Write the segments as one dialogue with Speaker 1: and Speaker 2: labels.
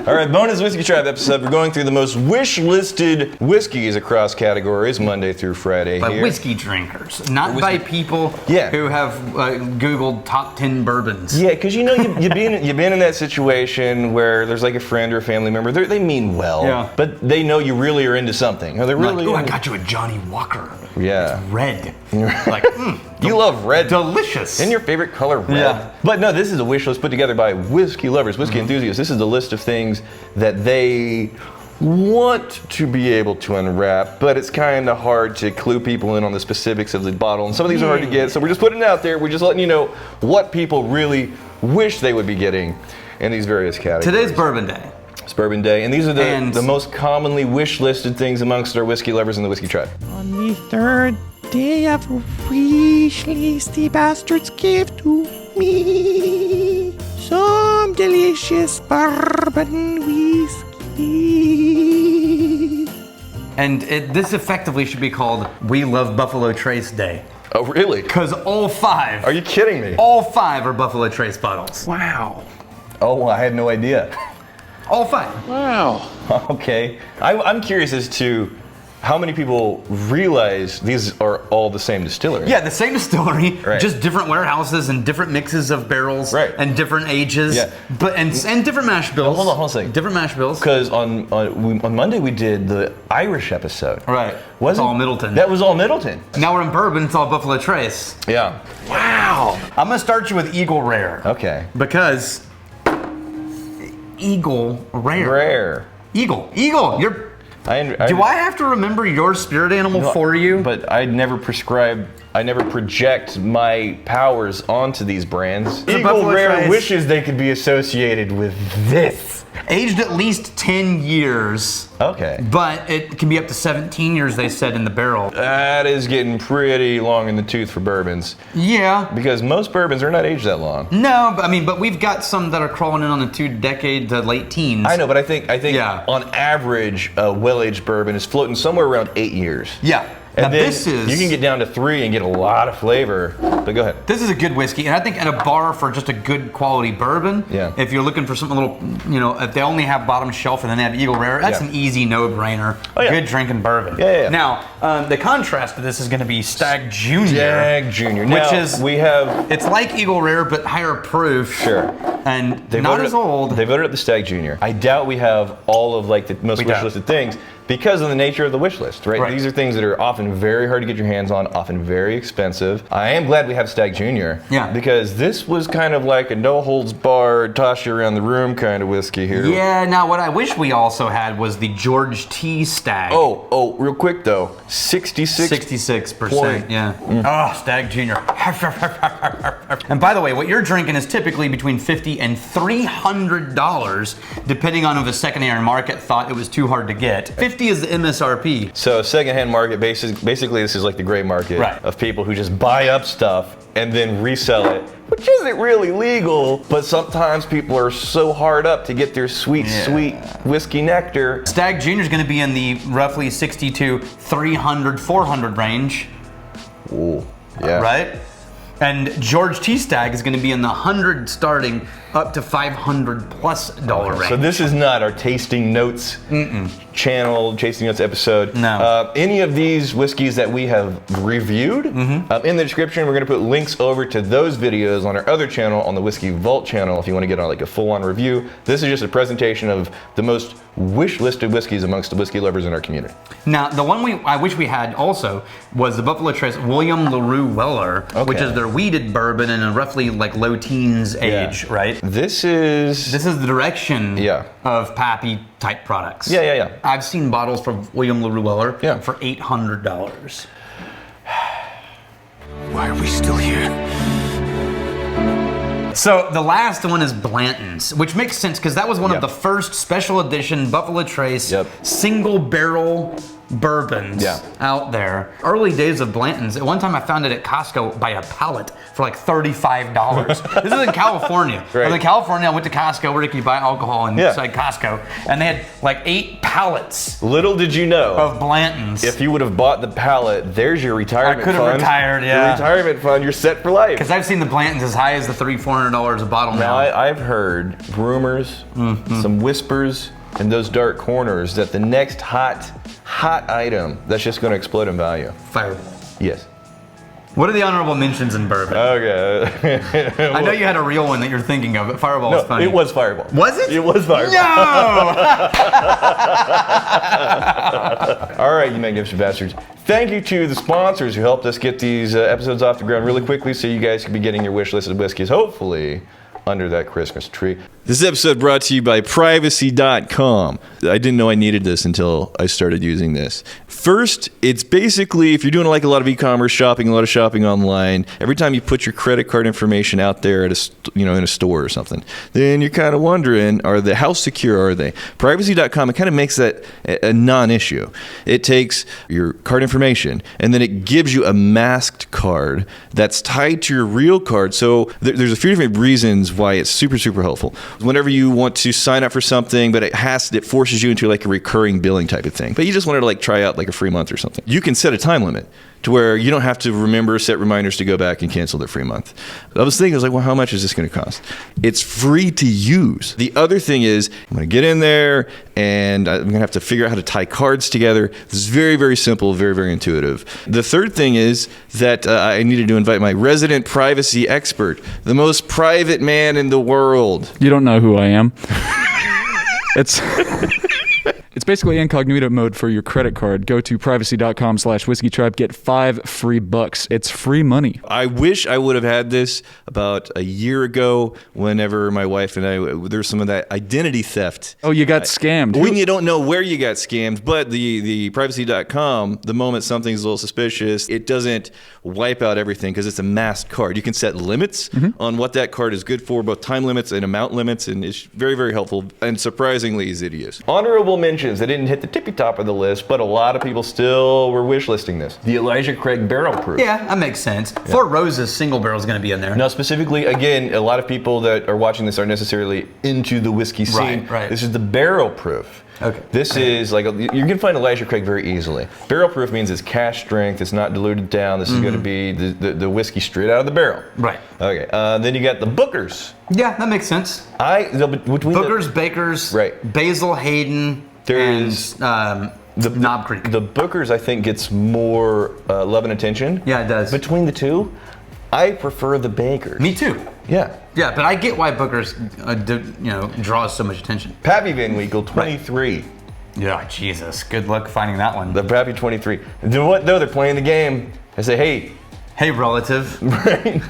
Speaker 1: All right, bonus Whiskey Tribe episode. We're going through the most wish-listed whiskeys across categories, Monday through Friday.
Speaker 2: By
Speaker 1: here.
Speaker 2: whiskey drinkers, not by people who have Googled top 10 bourbons.
Speaker 1: Yeah, because you know you've been in that situation where there's like a friend or a family member. They mean well, but they know you really are into something. They're really
Speaker 2: like, I got you a Johnny Walker.
Speaker 1: Yeah,
Speaker 2: it's red. Like,
Speaker 1: you love red.
Speaker 2: Delicious.
Speaker 1: And your favorite color, red.
Speaker 2: Yeah.
Speaker 1: But no, this is a wish list put together by whiskey lovers, whiskey enthusiasts. This is the list of things that they want to be able to unwrap, but it's kind of hard to clue people in on the specifics of the bottle. And some of these are hard to get, so we're just putting it out there. We're just letting you know what people really wish they would be getting in these various categories.
Speaker 2: Today's Bourbon Day.
Speaker 1: It's Bourbon Day, and these are the most commonly wish-listed things amongst our whiskey lovers in the Whiskey Tribe.
Speaker 3: On the third day of wish list, the bastards give to me some delicious bourbon whiskey.
Speaker 2: And this effectively should be called We Love Buffalo Trace Day.
Speaker 1: Oh, really?
Speaker 2: Because all 5.
Speaker 1: Are you kidding me?
Speaker 2: All 5 are Buffalo Trace bottles.
Speaker 3: Wow.
Speaker 1: Oh, well, I had no idea.
Speaker 2: All 5.
Speaker 3: Wow.
Speaker 1: Okay. I'm curious as to how many people realize these are all the same distillery.
Speaker 2: Yeah, the same distillery, just different warehouses and different mixes of barrels and different ages.
Speaker 1: Yeah.
Speaker 2: But and different mash bills.
Speaker 1: Hold on a second.
Speaker 2: Different mash bills.
Speaker 1: Because on Monday we did the Irish episode.
Speaker 2: Right.
Speaker 1: Was
Speaker 2: it? All Middleton.
Speaker 1: That was all Middleton.
Speaker 2: Now we're in bourbon, it's all Buffalo Trace.
Speaker 1: Yeah.
Speaker 2: Wow. I'm gonna start you with Eagle Rare.
Speaker 1: Okay.
Speaker 2: Because Eagle Rare.
Speaker 1: Rare.
Speaker 2: Eagle. You're. Do I have to remember your spirit animal for you?
Speaker 1: But I never project my powers onto these brands. Eagle Rare wishes they could be associated with this.
Speaker 2: Aged at least 10 years.
Speaker 1: Okay.
Speaker 2: But it can be up to 17 years, they said, in the barrel.
Speaker 1: That is getting pretty long in the tooth for bourbons.
Speaker 2: Yeah.
Speaker 1: Because most bourbons are not aged that long.
Speaker 2: No, but we've got some that are crawling in on the 2-decade to late teens.
Speaker 1: I know, but I think on average, a well-aged bourbon is floating somewhere around 8 years.
Speaker 2: Yeah.
Speaker 1: And then you can get down to 3 and get a lot of flavor. But go ahead.
Speaker 2: This is a good whiskey, and I think at a bar for just a good quality bourbon, if you're looking for something a little, if they only have bottom shelf and then they have Eagle Rare, that's an easy no-brainer. Good drinking bourbon.
Speaker 1: Yeah.
Speaker 2: Now, the contrast to this is going to be Stagg Jr.
Speaker 1: Stagg Jr.
Speaker 2: It's like Eagle Rare, but higher proof.
Speaker 1: Sure.
Speaker 2: And not as old.
Speaker 1: They voted up the Stagg Jr. I doubt we have all of the most wish-listed things. Because of the nature of the wish list, right? These are things that are often very hard to get your hands on, often very expensive. I am glad we have Stagg Jr.
Speaker 2: Yeah.
Speaker 1: Because this was kind of like a no-holds-barred, toss you around the room kind of whiskey here.
Speaker 2: Yeah, now what I wish we also had was the George T. Stagg.
Speaker 1: Oh, real quick though,
Speaker 2: 66%, yeah. Oh, Stagg Jr. And by the way, what you're drinking is typically between $50 and $300, depending on if a secondary market thought it was too hard to get. 50 is the MSRP.
Speaker 1: So secondhand market, basically this is like the gray market of people who just buy up stuff and then resell it, which isn't really legal, but sometimes people are so hard up to get their sweet whiskey nectar.
Speaker 2: Stagg Jr. is going to be in the roughly 60 to 300, 400 range.
Speaker 1: Ooh, yeah.
Speaker 2: Right? And George T. Stagg is going to be in the 100 starting up to $500+ range.
Speaker 1: So this is not our tasting notes channel, tasting notes episode.
Speaker 2: No.
Speaker 1: Any of these whiskeys that we have reviewed, in the description, we're going to put links over to those videos on our other channel, on the Whiskey Vault channel, if you want to get on like a full-on review. This is just a presentation of the most wish-listed whiskeys amongst the whiskey lovers in our community.
Speaker 2: Now, the one I wish we had also was the Buffalo Trace William LaRue Weller, which is their weeded bourbon in a roughly like low teens age, right?
Speaker 1: This is
Speaker 2: the direction of PAPPY type products.
Speaker 1: Yeah.
Speaker 2: I've seen bottles from William LaRue Weller for $800.
Speaker 3: Why are we still here?
Speaker 2: So the last one is Blanton'S, which makes sense because that was one of the first special edition Buffalo Trace single barrel bourbons out there. Early days of Blanton's. At one time I found it at Costco by a pallet for like $35. This is in California.
Speaker 1: Right.
Speaker 2: I was in California, I went to Costco, where you can buy alcohol inside Costco, and they had like 8 pallets
Speaker 1: Little did you know,
Speaker 2: of Blanton's.
Speaker 1: if you would have bought the pallet, there's your retirement
Speaker 2: I
Speaker 1: fund.
Speaker 2: could have retired,
Speaker 1: Your retirement fund, you're set for life.
Speaker 2: Because I've seen the Blanton's as high as the $300-$400 a bottle
Speaker 1: Now,
Speaker 2: now.
Speaker 1: I've heard rumors, some whispers in those dark corners that the next hot item that's just going to explode in value.
Speaker 2: Fireball.
Speaker 1: Yes.
Speaker 2: What are the honorable mentions in bourbon?
Speaker 1: Okay.
Speaker 2: I know you had a real one that you're thinking of, but Fireball was funny.
Speaker 1: It was Fireball.
Speaker 2: Was it?
Speaker 1: It was Fireball.
Speaker 2: No!
Speaker 1: All right, you magnificent bastards. Thank you to the sponsors who helped us get these episodes off the ground really quickly so you guys can be getting your wish list of whiskeys, hopefully, under that Christmas tree. This episode brought to you by Privacy.com. I didn't know I needed this until I started using this. First, it's basically, if you're doing like a lot of e-commerce shopping, a lot of shopping online, every time you put your credit card information out there at in a store or something, then you're kind of wondering, how secure are they? Privacy.com, it kind of makes that a non-issue. It takes your card information and then it gives you a masked card that's tied to your real card. So there's a few different reasons why it's super, super helpful. Whenever you want to sign up for something, but it forces you into like a recurring billing type of thing, but you just wanted to like try out like a free month or something, you can set a time limit to where you don't have to set reminders to go back and cancel the free month. I was thinking, well, how much is this going to cost? It's free to use. The other thing is, I'm going to get in there and I'm going to have to figure out how to tie cards together. This is very, very simple, very, very intuitive. The third thing is that I needed to invite my resident privacy expert, the most private man in the world.
Speaker 4: You don't know who I am. It's basically incognito mode for your credit card. Go to privacy.com/whiskeytribe. Get $5 free. It's free money.
Speaker 1: I wish I would have had this about a year ago whenever my wife and there was some of that identity theft.
Speaker 4: Oh, you got scammed.
Speaker 1: When you don't know where you got scammed, but the privacy.com, the moment something's a little suspicious, it doesn't wipe out everything because it's a masked card. You can set limits on what that card is good for, both time limits and amount limits, and it's very, very helpful and surprisingly easy to use. Honorable mentions. They didn't hit the tippy top of the list, but a lot of people still were wish listing this. The Elijah Craig Barrel Proof.
Speaker 2: Yeah, that makes sense. Four Roses single barrel is going to be in there.
Speaker 1: Now, specifically, again, a lot of people that are watching this aren't necessarily into the whiskey scene.
Speaker 2: Right.
Speaker 1: This is the barrel proof.
Speaker 2: Okay.
Speaker 1: This is like, you can find Elijah Craig very easily. Barrel proof means it's cask strength, it's not diluted down. This is going to be the whiskey straight out of the barrel.
Speaker 2: Right.
Speaker 1: Okay. Then you got the BOOKER'S.
Speaker 2: Yeah, that makes sense.
Speaker 1: Between
Speaker 2: BOOKER'S, Baker's,
Speaker 1: Right.
Speaker 2: Basil Hayden,
Speaker 1: There's
Speaker 2: and Knob Creek.
Speaker 1: The BOOKER'S, I think, gets more love and attention.
Speaker 2: Yeah, it does.
Speaker 1: Between the two, I prefer the Baker's.
Speaker 2: Me too.
Speaker 1: Yeah.
Speaker 2: Yeah, but I get why BOOKER'S draws so much attention.
Speaker 1: PAPPY Van Winkle, 23.
Speaker 2: Yeah, Jesus. Good luck finding that one.
Speaker 1: The PAPPY 23. You know what, though? They're playing the game. I say,
Speaker 2: Hey, relative.
Speaker 1: Right?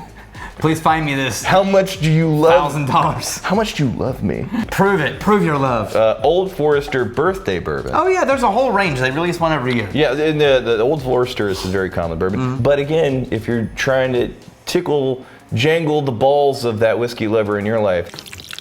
Speaker 2: Please find me this
Speaker 1: How much do you love?
Speaker 2: $1,000.
Speaker 1: How much do you love me?
Speaker 2: Prove it. Prove your love.
Speaker 1: Old Forester birthday bourbon.
Speaker 2: Oh yeah, there's a whole range. They release one every year.
Speaker 1: Yeah, and the Old Forester is a very common bourbon. But again, if you're trying to jangle the balls of that whiskey lover in your life,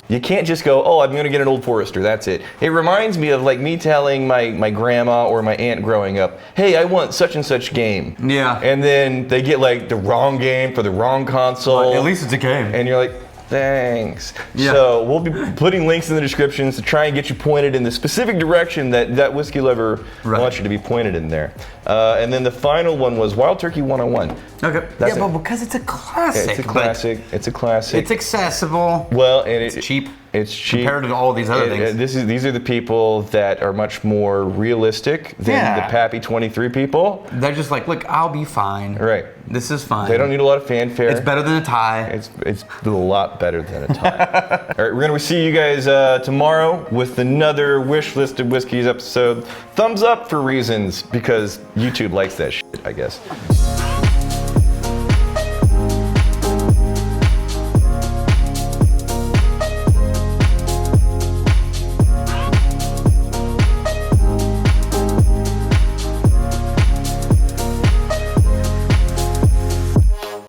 Speaker 1: you can't just go, oh, I'm going to get an Old Forester, that's it. It reminds me of like me telling my grandma or my aunt growing up, hey, I want such and such game.
Speaker 2: Yeah.
Speaker 1: And then they get like the wrong game for the wrong console.
Speaker 2: At least it's a game.
Speaker 1: And you're like, thanks.
Speaker 2: Yeah.
Speaker 1: So we'll be putting links in the descriptions to try and get you pointed in the specific direction that whiskey lover wants you to be pointed in there. And then the final one was Wild Turkey 101.
Speaker 2: Okay.
Speaker 1: That's
Speaker 2: but because it's a classic.
Speaker 1: It's a classic. It's a classic.
Speaker 2: It's accessible.
Speaker 1: Well, and
Speaker 2: it's cheap.
Speaker 1: It's cheap
Speaker 2: compared to all these other things.
Speaker 1: These are the people that are much more realistic than the PAPPY 23 people.
Speaker 2: They're just like, look, I'll be fine.
Speaker 1: Right.
Speaker 2: This is fine.
Speaker 1: They don't need a lot of fanfare.
Speaker 2: It's better than a tie.
Speaker 1: It's a lot better than a tie. All right, we're gonna see you guys tomorrow with another Wish List of Whiskeys episode. Thumbs up for reasons, because YouTube likes that shit, I guess.